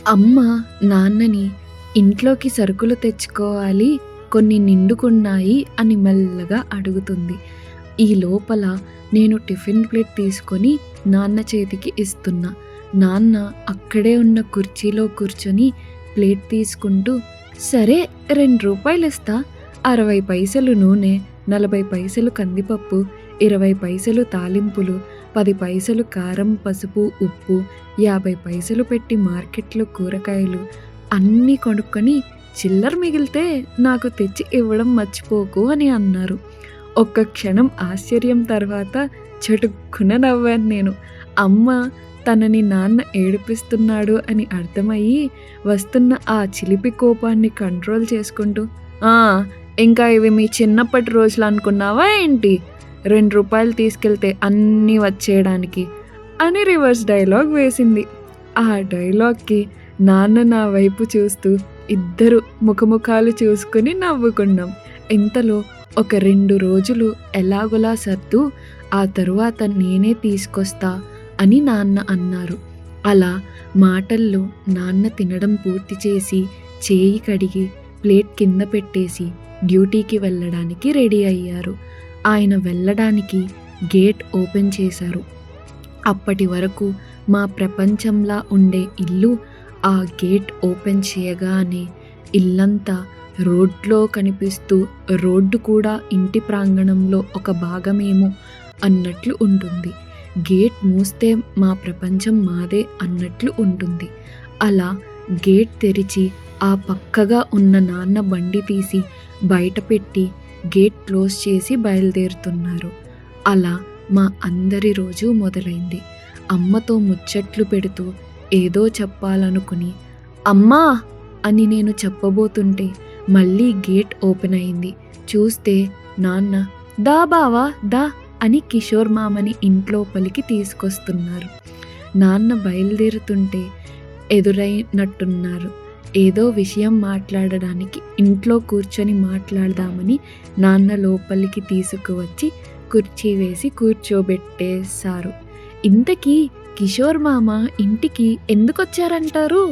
అమ్మ నాన్నని ఇంట్లోకి సరుకులు తెచ్చుకోవాలి, కొన్ని నిండుకున్నాయి అని మెల్లగా అడుగుతుంది. ఈ లోపల నేను టిఫిన్ ప్లేట్ తీసుకొని నాన్న చేతికి ఇస్తున్నా. నాన్న అక్కడే ఉన్న కుర్చీలో కూర్చొని ప్లేట్ తీసుకుంటూ, సరే 2 రూపాయలు ఇస్తా, 60 పైసలు నూనె, 40 పైసలు కందిపప్పు, 20 పైసలు తాలింపులు, 10 పైసలు కారం, పసుపు, ఉప్పు, 50 పైసలు పెట్టి మార్కెట్లో కూరగాయలు అన్నీ కొనుక్కొని చిల్లర మిగిలితే నాకు తెచ్చి ఇవ్వడం మర్చిపోకు అని అన్నారు. ఒక్క క్షణం ఆశ్చర్యం తర్వాత చటుక్కున నవ్వాను నేను. అమ్మ తనని నాన్న ఏడిపిస్తున్నాడు అని అర్థమయ్యి వస్తున్న ఆ చిలిపి కోపాన్ని కంట్రోల్ చేసుకుంటూ, "ఆ, ఇంకా ఇవి మీ చిన్నప్పటి రోజులు అనుకున్నావా ఏంటి? 2 రూపాయలు తీసుకెళ్తే అన్నీ వచ్చేయడానికి" అని రివర్స్ డైలాగ్ వేసింది. ఆ డైలాగ్‌కి నాన్న నా వైపు చూస్తూ ఇద్దరు ముఖముఖాలు చూసుకుని నవ్వుకున్నాం. ఇంతలో ఒక 2 రోజులు ఎలాగోలా సర్దు ఆ తరువాత నేనే తీసుకొస్తా అని నాన్న అన్నారు. అలా మాటల్లో నాన్న తినడం పూర్తి చేసి చేయి కడిగి ప్లేట్ కింద పెట్టేసి డ్యూటీకి వెళ్ళడానికి రెడీ అయ్యారు. ఆయన వెళ్ళడానికి గేట్ ఓపెన్ చేశారు. అప్పటి వరకు మా ప్రపంచంలా ఉండే ఇల్లు ఆ గేట్ ఓపెన్ చేయగానే ఇల్లంతా రోడ్లో కనిపిస్తూ, రోడ్డు కూడా ఇంటి ప్రాంగణంలో ఒక భాగమేమో అన్నట్లు ఉంటుంది. గేట్ మూస్తే మా ప్రపంచం మాదే అన్నట్లు ఉంటుంది. అలా గేట్ తెరిచి ఆ పక్కగా ఉన్న నాన్న బండి తీసి బయట పెట్టి గేట్ క్లోజ్ చేసి బయలుదేరుతున్నారు. అలా మా అందరి రోజు మొదలైంది. అమ్మతో ముచ్చట్లు పెడుతూ ఏదో చెప్పాలనుకుని, "అమ్మా" అని నేను చెప్పబోతుంటే మళ్ళీ గేట్ ఓపెన్ అయింది. చూస్తే నాన్న, "దా బావా దా" అని కిషోర్ మామని ఇంట్లోపలికి తీసుకొస్తున్నారు. నాన్న బయలుదేరుతుంటే ఎదురైనట్టున్నారు. ఏదో విషయం మాట్లాడడానికి ఇంట్లో కూర్చొని మాట్లాడదామని నాన్న లోపలికి తీసుకువచ్చి కుర్చీ వేసి కూర్చోబెట్టేశారు. ఇంతకీ కిషోర్ మామ ఇంటికి ఎందుకొచ్చారంటారు?